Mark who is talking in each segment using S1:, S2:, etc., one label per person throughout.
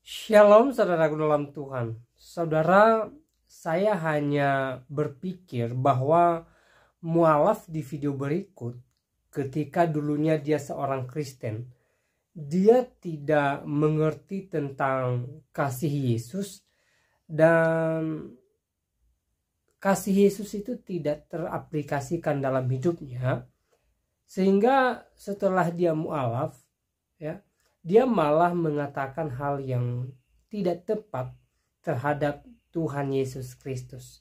S1: Shalom saudaraku dalam Tuhan. Saudara, saya hanya berpikir bahwa mualaf di video berikut, ketika dulunya dia seorang Kristen, dia tidak mengerti tentang kasih Yesus, dan kasih Yesus itu tidak teraplikasikan dalam hidupnya, sehingga setelah dia mualaf, ya, dia malah mengatakan hal yang tidak tepat terhadap Tuhan Yesus Kristus.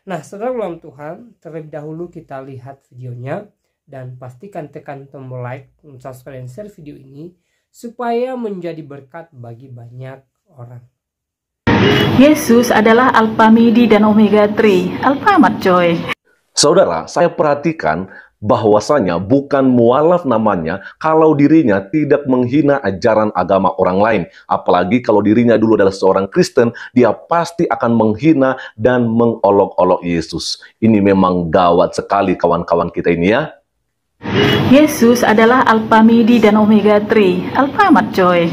S1: Nah, saudara dalam Tuhan, terlebih dahulu kita lihat videonya dan pastikan tekan tombol like, subscribe, dan share video ini supaya menjadi berkat bagi banyak orang.
S2: Yesus adalah Alpha Midi dan Omega 3. Alfamart coy.
S3: Saudara, saya perhatikan bahwasanya bukan mualaf namanya kalau dirinya tidak menghina ajaran agama orang lain. Apalagi kalau dirinya dulu adalah seorang Kristen, dia pasti akan menghina dan mengolok-olok Yesus. Ini memang gawat sekali kawan-kawan kita ini ya.
S2: Yesus adalah Alpha Midi dan Omega 3. Alfamart coy.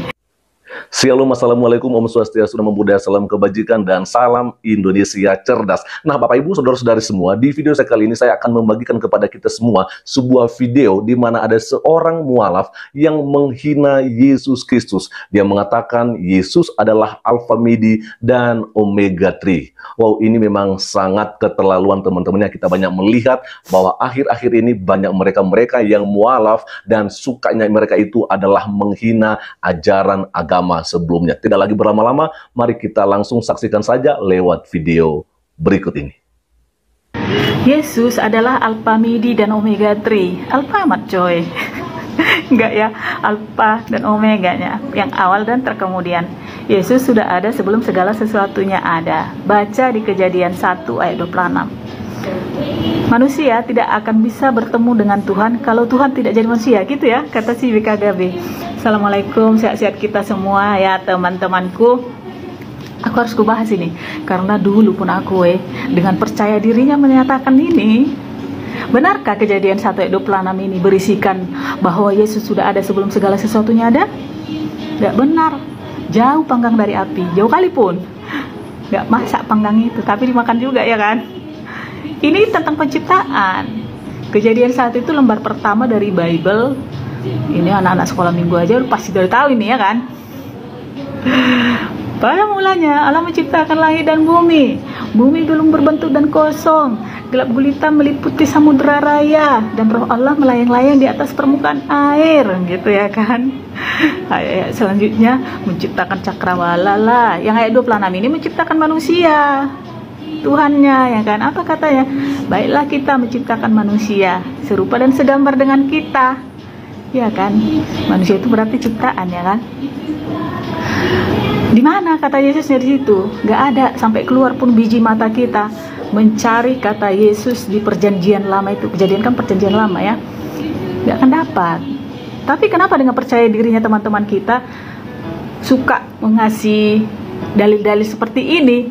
S3: Shalom, assalamualaikum, Om Swastiastu, Namo Buddhaya, salam kebajikan, dan salam Indonesia cerdas. Nah, Bapak Ibu, saudara-saudari semua, di video saya kali ini saya akan membagikan kepada kita semua sebuah video di mana ada seorang mualaf yang menghina Yesus Kristus. Dia mengatakan Yesus adalah Alpha Midi dan Omega 3. Wow, ini memang sangat keterlaluan teman-teman. Kita banyak melihat bahwa akhir-akhir ini banyak mereka-mereka yang mualaf dan sukanya mereka itu adalah menghina ajaran agama sebelumnya. Tidak lagi berlama-lama, mari kita langsung saksikan saja lewat video berikut ini.
S2: Yesus adalah Alpha Midi dan Omega 3. Alfamart coy. Enggak ya, Alpha dan Omega-nya, yang awal dan terkemudian. Yesus sudah ada sebelum segala sesuatunya ada. Baca di Kejadian 1 ayat 26. Manusia tidak akan bisa bertemu dengan Tuhan kalau Tuhan tidak jadi manusia, gitu ya, kata si BKKB. Assalamualaikum, sehat-sehat kita semua ya teman-temanku. Aku harus kubahas ini karena dulu pun aku dengan percaya dirinya menyatakan ini. Benarkah Kejadian 1 ayat 26 ini berisikan bahwa Yesus sudah ada sebelum segala sesuatunya ada? Tidak benar. Jauh panggang dari api, jauh kali pun. Gak masak panggang itu, tapi dimakan juga ya kan. Ini tentang penciptaan. Kejadian 1 itu lembar pertama dari Bible. Ini anak-anak sekolah minggu aja pasti udah tahu ini ya kan. Pada mulanya Allah menciptakan langit dan bumi. Bumi belum berbentuk dan kosong. Gelap gulita meliputi samudera raya dan roh Allah melayang-layang di atas permukaan air, gitu ya kan. Ayat selanjutnya menciptakan cakrawala lah. Yang ayat 26 ini menciptakan manusia. Tuhannya ya kan. Apa katanya? Baiklah kita menciptakan manusia serupa dan segambar dengan kita. Ya kan, manusia itu berarti ciptaan ya kan. Di mana kata Yesusnya di situ? Gak ada, sampai keluar pun biji mata kita mencari kata Yesus di perjanjian lama itu. Kejadian kan perjanjian lama ya. Gak akan dapat. Tapi kenapa dengan percaya dirinya teman-teman kita suka mengasih dalil-dalil seperti ini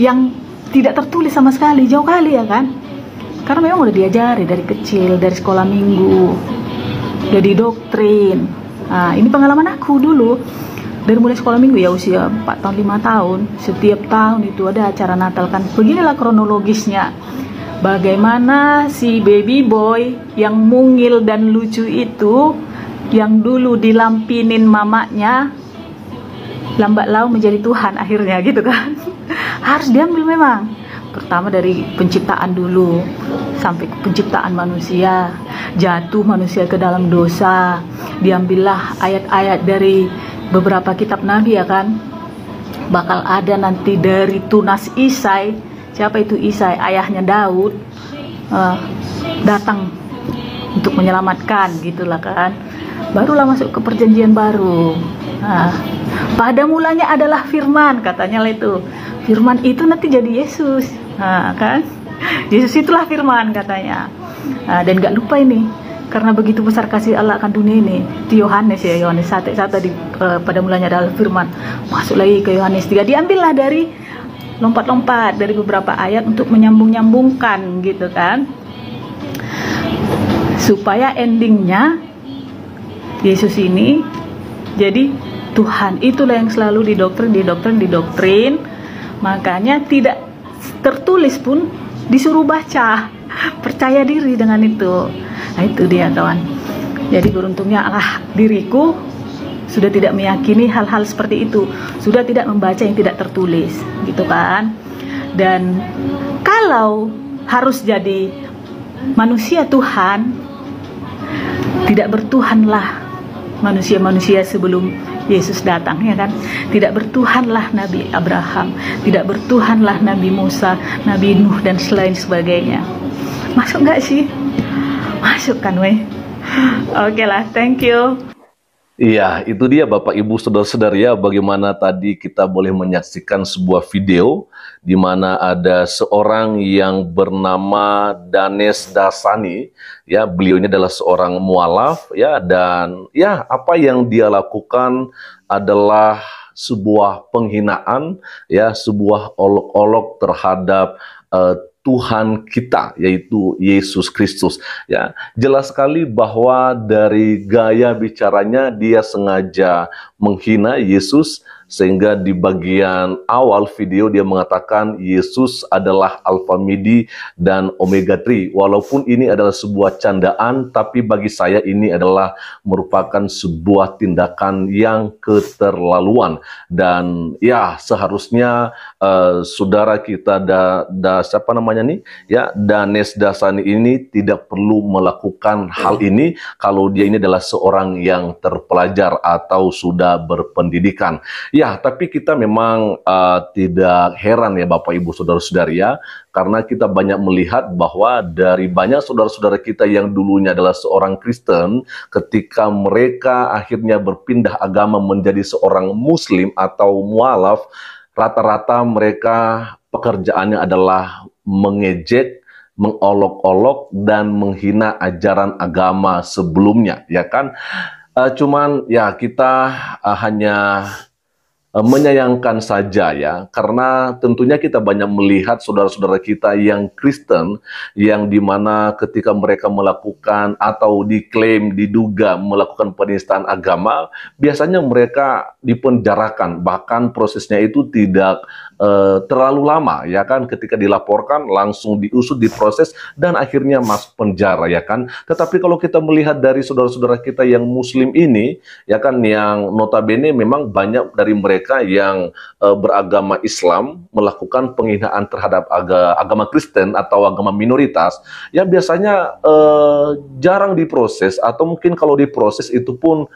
S2: yang tidak tertulis sama sekali, jauh kali ya kan? Karena memang udah diajari dari kecil, dari sekolah minggu, jadi doktrin. Nah, ini pengalaman aku dulu dari mulai sekolah minggu ya, usia 4 tahun 5 tahun. Setiap tahun itu ada acara Natal kan. Beginilah kronologisnya. Bagaimana si baby boy yang mungil dan lucu itu, yang dulu dilampinin mamanya, lambat laun menjadi Tuhan akhirnya gitu kan. Harus diambil memang. Pertama dari penciptaan dulu sampai penciptaan manusia, jatuh manusia ke dalam dosa, diambillah ayat-ayat dari beberapa kitab nabi ya kan. Bakal ada nanti dari tunas Isai. Siapa itu Isai? Ayahnya Daud, datang untuk menyelamatkan gitulah kan. Barulah masuk ke perjanjian baru. Nah, pada mulanya adalah firman, katanya lah itu. Firman itu nanti jadi Yesus. Nah, kan? Yesus itulah firman katanya. Nah, dan gak lupa ini, karena begitu besar kasih Allah akan dunia ini. Di Yohanes ya, Yohanes 1 tadi pada mulanya adalah firman. Masuk lagi ke Yohanes 3, diambillah dari lompat-lompat dari beberapa ayat untuk menyambung-nyambungkan gitu kan. Supaya endingnya Yesus ini jadi Tuhan. Itulah yang selalu didoktrin. Makanya tidak tertulis pun disuruh baca. Percaya diri dengan itu. Nah itu dia kawan. Jadi beruntungnya diriku sudah tidak meyakini hal-hal seperti itu. Sudah tidak membaca yang tidak tertulis, gitu kan. Dan kalau harus jadi manusia Tuhan, tidak bertuhanlah manusia-manusia sebelum Yesus datang, ya kan? Tidak bertuhanlah Nabi Abraham, tidak bertuhanlah Nabi Musa, Nabi Nuh dan lain sebagainya. Masuk nggak sih? Masuk kan, weh? Oke lah, thank you.
S3: Iya, itu dia Bapak Ibu Saudara-saudara ya, bagaimana tadi kita boleh menyaksikan sebuah video di mana ada seorang yang bernama Danes Dasani, ya, beliau ini adalah seorang mualaf ya, dan ya apa yang dia lakukan adalah sebuah penghinaan ya, sebuah olok-olok terhadap Tuhan kita, yaitu Yesus Kristus. Ya, jelas sekali bahwa dari gaya bicaranya dia sengaja menghina Yesus, sehingga di bagian awal video dia mengatakan Yesus adalah Alfa Midi dan Omega 3. Walaupun ini adalah sebuah candaan, tapi bagi saya ini adalah merupakan sebuah tindakan yang keterlaluan. Dan ya seharusnya saudara kita siapa namanya nih ya, Danes Dasani ini tidak perlu melakukan hal ini kalau dia ini adalah seorang yang terpelajar atau sudah berpendidikan. Ya, tapi kita memang tidak heran ya Bapak Ibu Saudara-saudari ya, karena kita banyak melihat bahwa dari banyak saudara-saudara kita yang dulunya adalah seorang Kristen, ketika mereka akhirnya berpindah agama menjadi seorang Muslim atau mualaf, rata-rata mereka pekerjaannya adalah mengejek, mengolok-olok, dan menghina ajaran agama sebelumnya, ya kan? Cuman ya kita hanya menyayangkan saja ya, karena tentunya kita banyak melihat saudara-saudara kita yang Kristen, yang dimana ketika mereka melakukan atau diklaim, diduga melakukan penistaan agama, biasanya mereka dipenjarakan, bahkan prosesnya itu tidak terlalu lama ya kan, ketika dilaporkan langsung diusut, diproses, dan akhirnya masuk penjara ya kan. Tetapi kalau kita melihat dari saudara-saudara kita yang Muslim ini ya kan, yang notabene memang banyak dari mereka yang beragama Islam melakukan penghinaan terhadap agama Kristen atau agama minoritas, ya biasanya jarang diproses, atau mungkin kalau diproses itu pun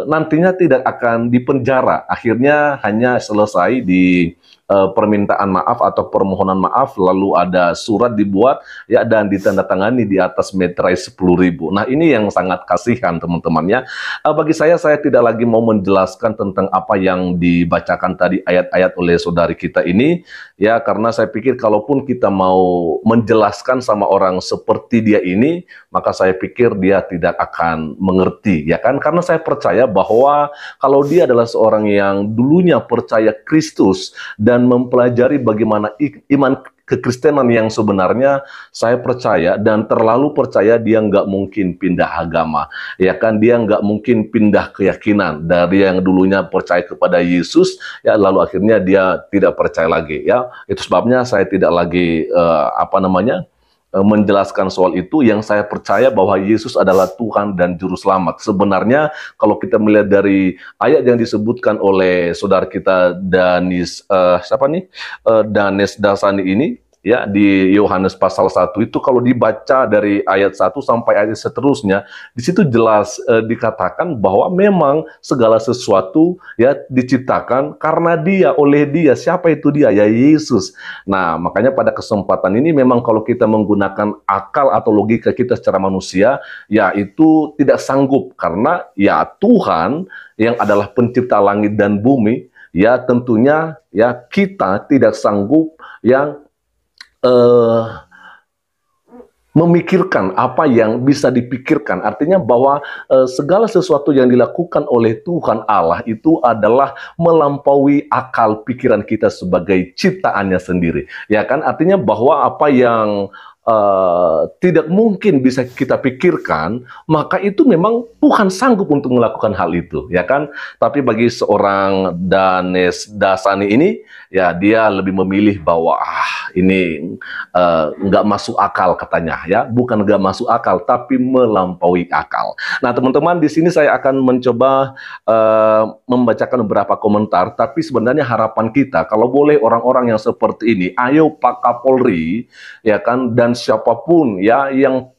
S3: nantinya tidak akan dipenjara, akhirnya hanya selesai di permintaan maaf atau permohonan maaf, lalu ada surat dibuat ya dan ditandatangani di atas meterai 10.000. Nah ini yang sangat kasihan teman-temannya. Bagi saya tidak lagi mau menjelaskan tentang apa yang dibacakan tadi ayat-ayat oleh saudari kita ini ya, karena saya pikir kalaupun kita mau menjelaskan sama orang seperti dia ini, maka saya pikir dia tidak akan mengerti ya kan, karena saya percaya bahwa kalau dia adalah seorang yang dulunya percaya Kristus dan mempelajari bagaimana iman kekristenan yang sebenarnya, saya percaya dan terlalu percaya dia nggak mungkin pindah agama ya kan, dia nggak mungkin pindah keyakinan dari yang dulunya percaya kepada Yesus ya lalu akhirnya dia tidak percaya lagi ya. Itu sebabnya saya tidak lagi menjelaskan soal itu. Yang saya percaya bahwa Yesus adalah Tuhan dan Juru Selamat. Sebenarnya kalau kita melihat dari ayat yang disebutkan oleh saudara kita Danes Dasani ini ya, di Yohanes pasal 1 itu, kalau dibaca dari ayat 1 sampai ayat seterusnya, di situ jelas dikatakan bahwa memang segala sesuatu ya diciptakan karena dia, oleh dia. Siapa itu dia? Ya Yesus. Nah, makanya pada kesempatan ini memang kalau kita menggunakan akal atau logika kita secara manusia, ya itu tidak sanggup, karena ya Tuhan yang adalah pencipta langit dan bumi, ya tentunya ya kita tidak sanggup yang memikirkan apa yang bisa dipikirkan. Artinya bahwa segala sesuatu yang dilakukan oleh Tuhan Allah itu adalah melampaui akal pikiran kita sebagai ciptaannya sendiri. Ya kan? Artinya bahwa apa yang tidak mungkin bisa kita pikirkan, maka itu memang Tuhan sanggup untuk melakukan hal itu, ya kan? Tapi bagi seorang Danes Dasani ini, ya dia lebih memilih bahwa ini nggak masuk akal katanya, ya, bukan nggak masuk akal, tapi melampaui akal. Nah, teman-teman, di sini saya akan mencoba membacakan beberapa komentar, tapi sebenarnya harapan kita, kalau boleh orang-orang yang seperti ini, ayo Pak Kapolri, ya kan, dan siapapun ya yang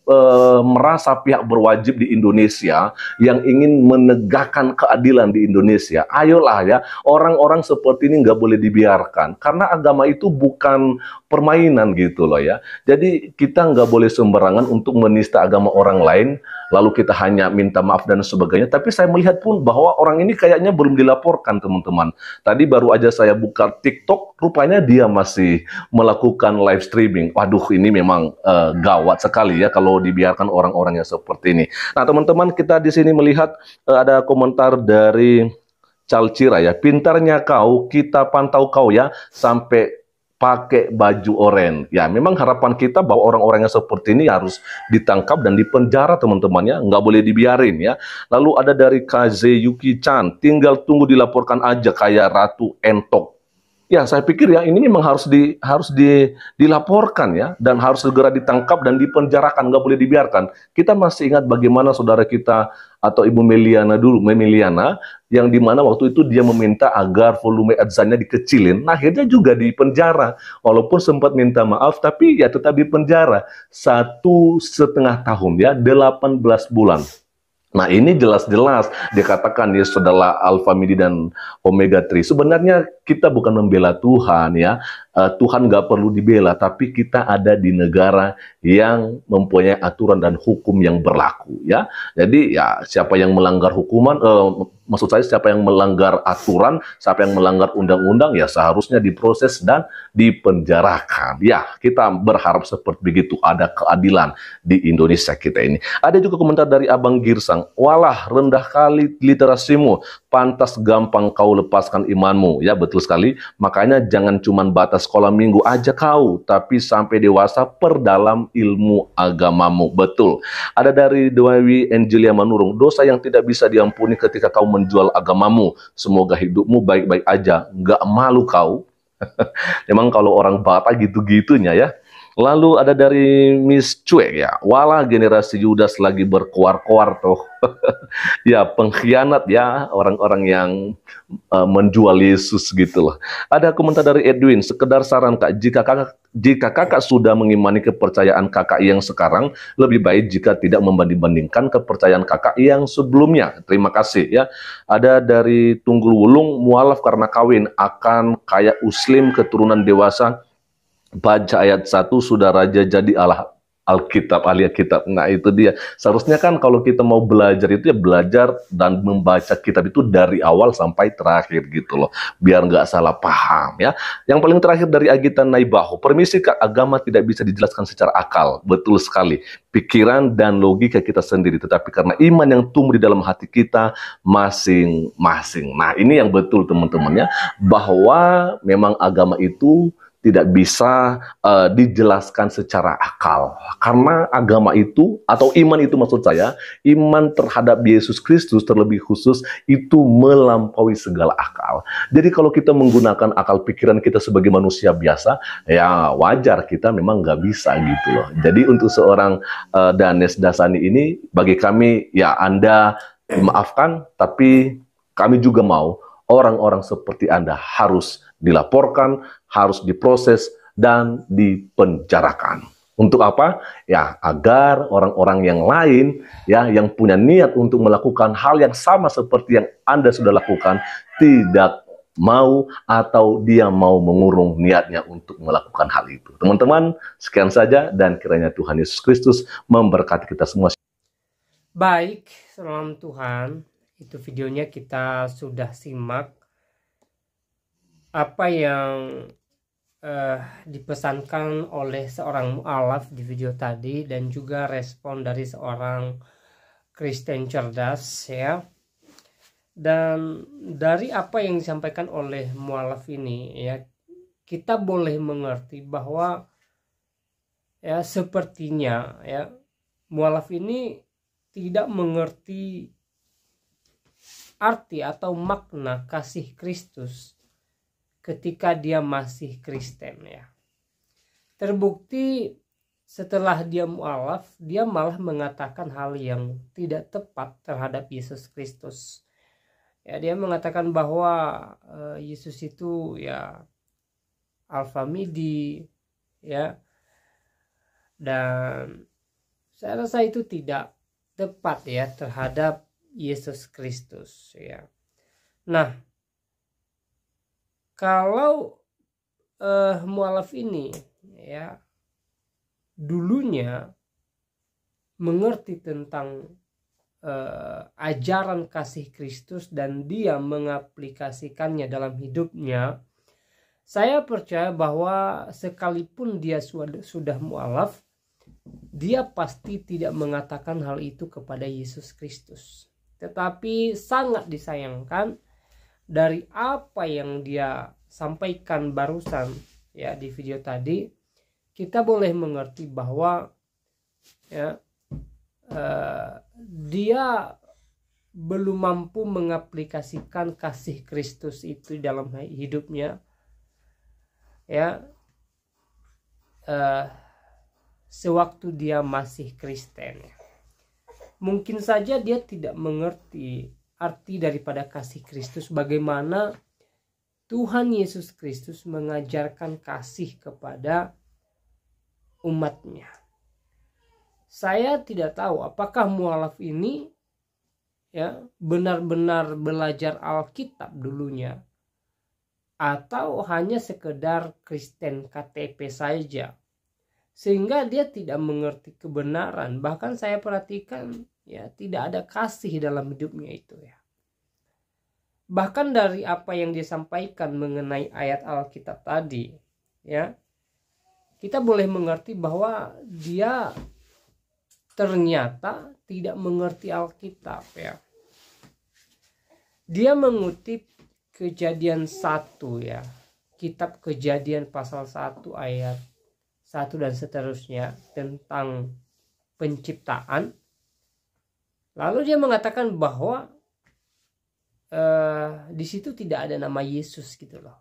S3: merasa pihak berwajib di Indonesia, yang ingin menegakkan keadilan di Indonesia, ayolah ya, orang-orang seperti ini nggak boleh dibiarkan, karena agama itu bukan permainan gitu loh ya. Jadi kita nggak boleh sembarangan untuk menista agama orang lain, lalu kita hanya minta maaf dan sebagainya. Tapi saya melihat pun bahwa orang ini kayaknya belum dilaporkan, teman-teman. Tadi baru aja saya buka TikTok, rupanya dia masih melakukan live streaming. Waduh, ini memang gawat sekali ya kalau dibiarkan orang-orang yang seperti ini. Nah, teman-teman, kita di sini melihat ada komentar dari Calcira ya. Pintarnya kau, kita pantau kau ya, sampai pakai baju oranye. Ya, memang harapan kita bahwa orang-orang yang seperti ini harus ditangkap dan dipenjara, teman-teman ya, nggak boleh dibiarin ya. Lalu ada dari Kaze Yuki Chan, tinggal tunggu dilaporkan aja kayak Ratu Entok. Ya, saya pikir ya ini memang harus dilaporkan ya, dan harus segera ditangkap dan dipenjarakan, nggak boleh dibiarkan. Kita masih ingat bagaimana saudara kita atau Ibu Meliana dulu, Meliana, yang dimana waktu itu dia meminta agar volume adzannya dikecilin. Nah, akhirnya juga dipenjara, walaupun sempat minta maaf, tapi ya tetap dipenjara 1,5 tahun ya, 18 bulan. Nah, ini jelas-jelas dikatakan ya saudara Alpha Midi dan Omega 3. Sebenarnya kita bukan membela Tuhan ya. Tuhan nggak perlu dibela, tapi kita ada di negara yang mempunyai aturan dan hukum yang berlaku ya. Jadi ya siapa yang melanggar hukuman, maksud saya siapa yang melanggar aturan, siapa yang melanggar undang-undang ya seharusnya diproses dan dipenjarakan. Ya, kita berharap seperti begitu, ada keadilan di Indonesia kita ini. Ada juga komentar dari Abang Girsang, walah rendah kali literasimu, pantas gampang kau lepaskan imanmu. Ya, betul sekali. Makanya jangan cuman batas sekolah minggu aja kau, tapi sampai dewasa perdalam ilmu agamamu. Betul. Ada dari Dewi Angelia Manurung, dosa yang tidak bisa diampuni ketika kau menjual agamamu. Semoga hidupmu baik-baik aja. Nggak malu kau. Memang kalau orang Batak gitu-gitunya ya. Lalu ada dari Miss Cuek ya, walah generasi Yudas lagi berkoar-koar tuh. Ya, pengkhianat ya, orang-orang yang menjual Yesus gitu loh. Ada komentar dari Edwin, sekedar saran Kak, jika kakak sudah mengimani kepercayaan kakak yang sekarang, lebih baik jika tidak membanding-bandingkan kepercayaan kakak yang sebelumnya. Terima kasih ya. Ada dari Tunggul Wulung, mualaf karena kawin akan kayak Muslim keturunan dewasa. Baca ayat 1, sudah raja jadi Allah Alkitab, ahli kitab. Nah, itu dia. Seharusnya kan kalau kita mau belajar itu ya belajar dan membaca kitab itu dari awal sampai terakhir gitu loh. Biar nggak salah paham ya. Yang paling terakhir dari Agita Naibaho, permisi Kak, agama tidak bisa dijelaskan secara akal. Betul sekali. Pikiran dan logika kita sendiri. Tetapi karena iman yang tumbuh di dalam hati kita masing-masing. Nah, ini yang betul teman-teman ya. Bahwa memang agama itu tidak bisa dijelaskan secara akal. Karena agama itu, atau iman itu maksud saya, iman terhadap Yesus Kristus terlebih khusus, itu melampaui segala akal. Jadi kalau kita menggunakan akal pikiran kita sebagai manusia biasa, ya wajar kita memang nggak bisa gitu loh. Jadi untuk seorang Danes Dasani ini, bagi kami, ya Anda dimaafkan, tapi kami juga mau orang-orang seperti Anda harus dilaporkan, harus diproses, dan dipenjarakan. Untuk apa? Ya, agar orang-orang yang lain ya yang punya niat untuk melakukan hal yang sama seperti yang Anda sudah lakukan, tidak mau atau dia mau mengurung niatnya untuk melakukan hal itu. Teman-teman, sekian saja dan kiranya Tuhan Yesus Kristus memberkati kita semua.
S1: Baik, salam Tuhan. Itu videonya kita sudah simak apa yang dipesankan oleh seorang mu'alaf di video tadi, dan juga respon dari seorang Kristen cerdas ya. Dan dari apa yang disampaikan oleh mu'alaf ini ya, kita boleh mengerti bahwa ya sepertinya ya mualaf ini tidak mengerti arti atau makna kasih Kristus ketika dia masih Kristen ya. Terbukti setelah dia mualaf, dia malah mengatakan hal yang tidak tepat terhadap Yesus Kristus. Ya, dia mengatakan bahwa Yesus itu ya Alfa Midi ya. Dan saya rasa itu tidak tepat ya terhadap Yesus Kristus ya. Nah, kalau mualaf ini ya dulunya mengerti tentang ajaran kasih Kristus dan dia mengaplikasikannya dalam hidupnya, saya percaya bahwa sekalipun dia sudah mualaf, dia pasti tidak mengatakan hal itu kepada Yesus Kristus. Tetapi sangat disayangkan dari apa yang dia sampaikan barusan ya di video tadi, kita boleh mengerti bahwa ya dia belum mampu mengaplikasikan kasih Kristus itu dalam hidupnya ya sewaktu dia masih Kristen. Mungkin saja dia tidak mengerti arti daripada kasih Kristus, bagaimana Tuhan Yesus Kristus mengajarkan kasih kepada umatnya. Saya tidak tahu apakah mualaf ini ya benar-benar belajar Alkitab dulunya atau hanya sekedar Kristen KTP saja, sehingga dia tidak mengerti kebenaran. Bahkan saya perhatikan ya tidak ada kasih dalam hidupnya itu ya. Bahkan dari apa yang dia sampaikan mengenai ayat Alkitab tadi ya, kita boleh mengerti bahwa dia ternyata tidak mengerti Alkitab ya. Dia mengutip Kejadian 1 ya, kitab Kejadian pasal 1 ayat 1 dan seterusnya tentang penciptaan. Lalu dia mengatakan bahwa di situ tidak ada nama Yesus gitu loh.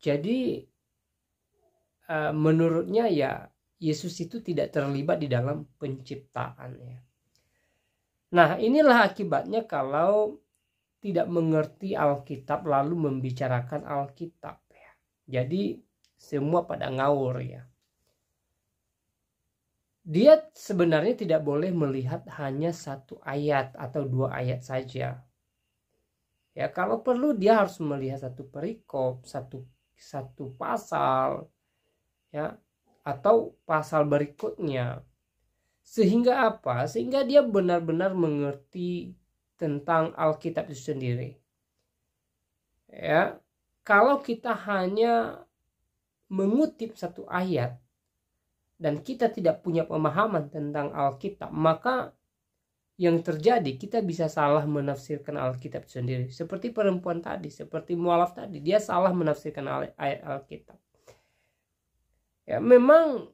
S1: Jadi menurutnya ya Yesus itu tidak terlibat di dalam penciptaan ya. Nah, inilah akibatnya kalau tidak mengerti Alkitab lalu membicarakan Alkitab ya. Jadi semua pada ngawur ya. Dia sebenarnya tidak boleh melihat hanya satu ayat atau dua ayat saja. Ya, kalau perlu dia harus melihat satu perikop, satu pasal ya, atau pasal berikutnya. Sehingga apa? Sehingga dia benar-benar mengerti tentang Alkitab itu sendiri. Ya, kalau kita hanya mengutip satu ayat dan kita tidak punya pemahaman tentang Alkitab, maka yang terjadi kita bisa salah menafsirkan Alkitab itu sendiri. Seperti perempuan tadi, seperti mualaf tadi, dia salah menafsirkan ayat Alkitab. Ya, memang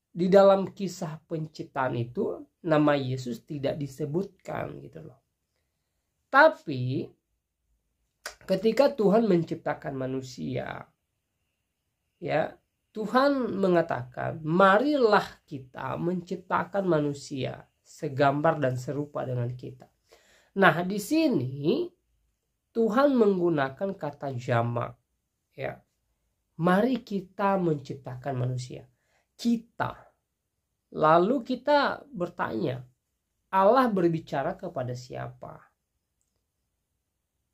S1: di dalam kisah penciptaan itu nama Yesus tidak disebutkan gitu loh. Tapi ketika Tuhan menciptakan manusia, ya, Tuhan mengatakan, marilah kita menciptakan manusia segambar dan serupa dengan kita. Nah, di sini Tuhan menggunakan kata jamak, ya. Mari kita menciptakan manusia. Kita. Lalu kita bertanya, Allah berbicara kepada siapa?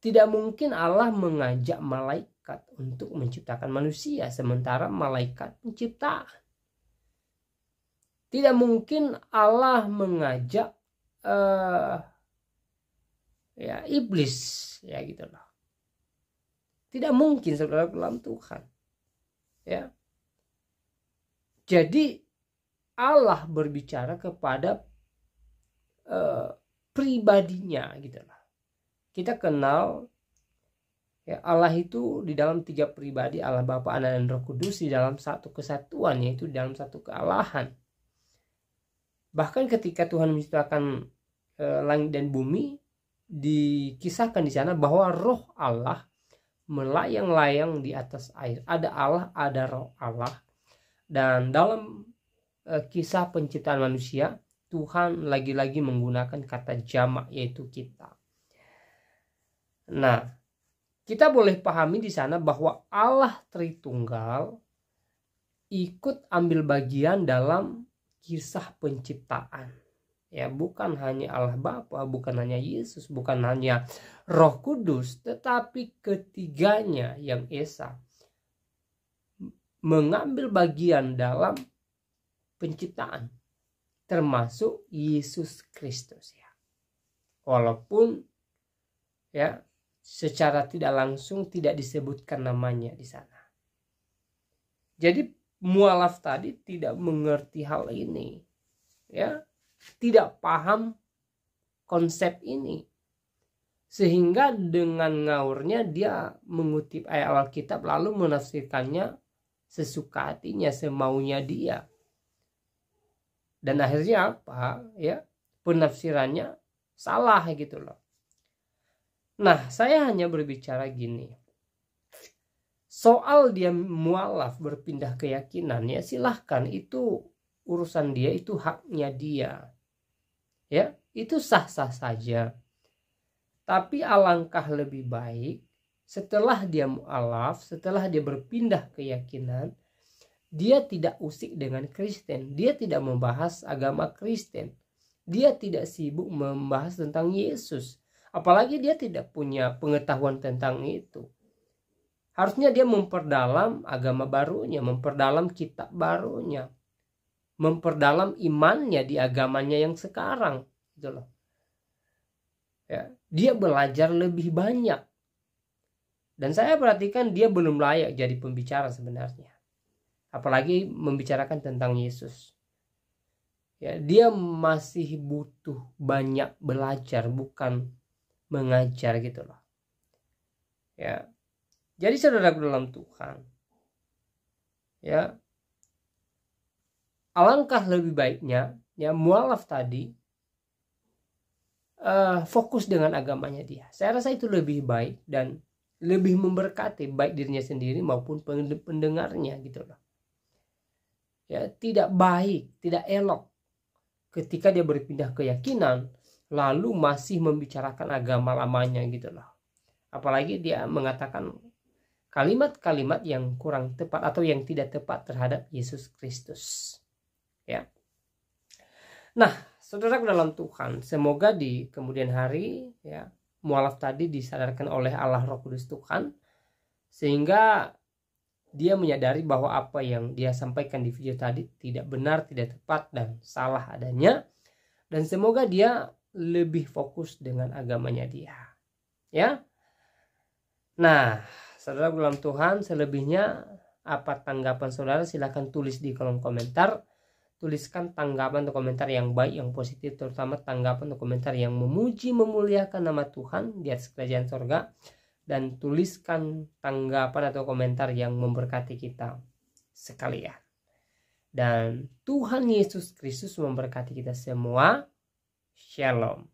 S1: Tidak mungkin Allah mengajak malaikat untuk menciptakan manusia, sementara malaikat penciptaan. Tidak mungkin Allah mengajak ya iblis, ya gitu loh. Tidak mungkin, saudara dalam Tuhan. Ya. Jadi Allah berbicara kepada pribadinya gitu lah. Kita kenal Ya, Allah itu di dalam 3 pribadi, Allah Bapa, Anak, dan Roh Kudus, di dalam satu kesatuan, yaitu di dalam satu kealahan. Bahkan ketika Tuhan menciptakan langit dan bumi, dikisahkan di sana bahwa Roh Allah melayang-layang di atas air. Ada Allah, ada Roh Allah. Dan dalam kisah penciptaan manusia, Tuhan lagi-lagi menggunakan kata jamak, yaitu kita. Nah, kita boleh pahami di sana bahwa Allah Tritunggal ikut ambil bagian dalam kisah penciptaan. Ya, bukan hanya Allah Bapa, bukan hanya Yesus, bukan hanya Roh Kudus, tetapi ketiganya yang esa mengambil bagian dalam penciptaan, termasuk Yesus Kristus, ya. Walaupun ya secara tidak langsung tidak disebutkan namanya di sana. Jadi mualaf tadi tidak mengerti hal ini, ya, tidak paham konsep ini, sehingga dengan ngaurnya dia mengutip ayat Alkitab lalu menafsirkannya sesuka hatinya, semaunya dia. Dan akhirnya apa? Ya, penafsirannya salah gitu loh. Nah, saya hanya berbicara gini. Soal dia mualaf berpindah keyakinan, ya silahkan, itu urusan dia, itu haknya dia. Ya, itu sah-sah saja. Tapi alangkah lebih baik setelah dia mualaf, setelah dia berpindah keyakinan, dia tidak usik dengan Kristen, dia tidak membahas agama Kristen, dia tidak sibuk membahas tentang Yesus. Apalagi dia tidak punya pengetahuan tentang itu. Harusnya dia memperdalam agama barunya, memperdalam kitab barunya, memperdalam imannya di agamanya yang sekarang, gitu loh. Ya, dia belajar lebih banyak. Dan saya perhatikan dia belum layak jadi pembicara sebenarnya. Apalagi membicarakan tentang Yesus. Ya, dia masih butuh banyak belajar, bukan mengajar gitu loh. Ya. Jadi saudaraku dalam Tuhan, ya, alangkah lebih baiknya ya mualaf tadi fokus dengan agamanya dia. Saya rasa itu lebih baik dan lebih memberkati baik dirinya sendiri maupun pendengarnya gitu loh. Ya, tidak baik, tidak elok ketika dia berpindah keyakinan lalu masih membicarakan agama lamanya gitu loh. Apalagi dia mengatakan kalimat-kalimat yang kurang tepat atau yang tidak tepat terhadap Yesus Kristus. Ya. Nah, saudaraku dalam Tuhan, semoga di kemudian hari ya mualaf tadi disadarkan oleh Allah Roh Kudus Tuhan, sehingga dia menyadari bahwa apa yang dia sampaikan di video tadi tidak benar, tidak tepat, dan salah adanya. Dan semoga dia lebih fokus dengan agamanya dia. Ya. Nah, saudara dalam Tuhan, selebihnya apa tanggapan saudara silahkan tulis di kolom komentar. Tuliskan tanggapan atau komentar yang baik, yang positif, terutama tanggapan atau komentar yang memuji, memuliakan nama Tuhan di atas kerajaan sorga. Dan tuliskan tanggapan atau komentar yang memberkati kita sekalian. Dan Tuhan Yesus Kristus memberkati kita semua. Shalom.